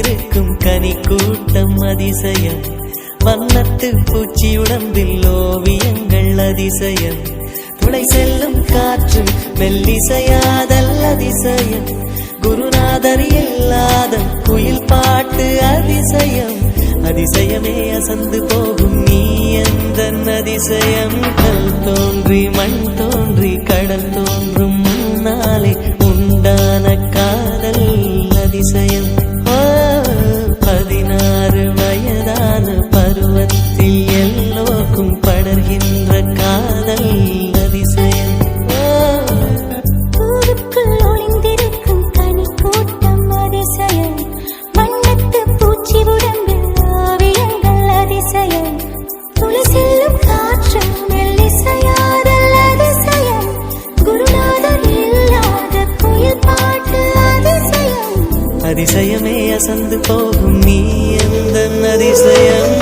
ஒளிந்திருக்கும் கனி கூட்டம் அதிசயம். வண்ணத்து பூச்சி உடம்பில் ஓவியங்கள் அதிசயம். துளை செல்லும் காற்று மெல்லிசையாதல் அதிசயம். குருநாதர் இல்லாத குயில் பாட்டு அதிசயம். அதிசயமே அசந்து போகும் நீ எந்த அதிசயம். கல் தோன்றி மண் தோன்றி கடல் தோன்றும் முன்னாலே உண்டான காதல் அதிசயம். 16 வயதான பருவத்தில் எல்லோருக்கும் படர்கின்ற காதல் அதிசயம். பூவுக்குள் ஒளிந்திருக்கும் கனி கூட்டம் அதிசயம். வண்ணத்து பூச்சி உடம்பில் ஓவியங்கள் அதிசயம். துளி செல்லும் காற்று மெல்லிசையாதல் அதிசயம். குருநாதர் இல்லாத குயில் பாட்டு அதிசயம். அதிசயமே அசந்து போகும் நீ எந்த அதிசயம்.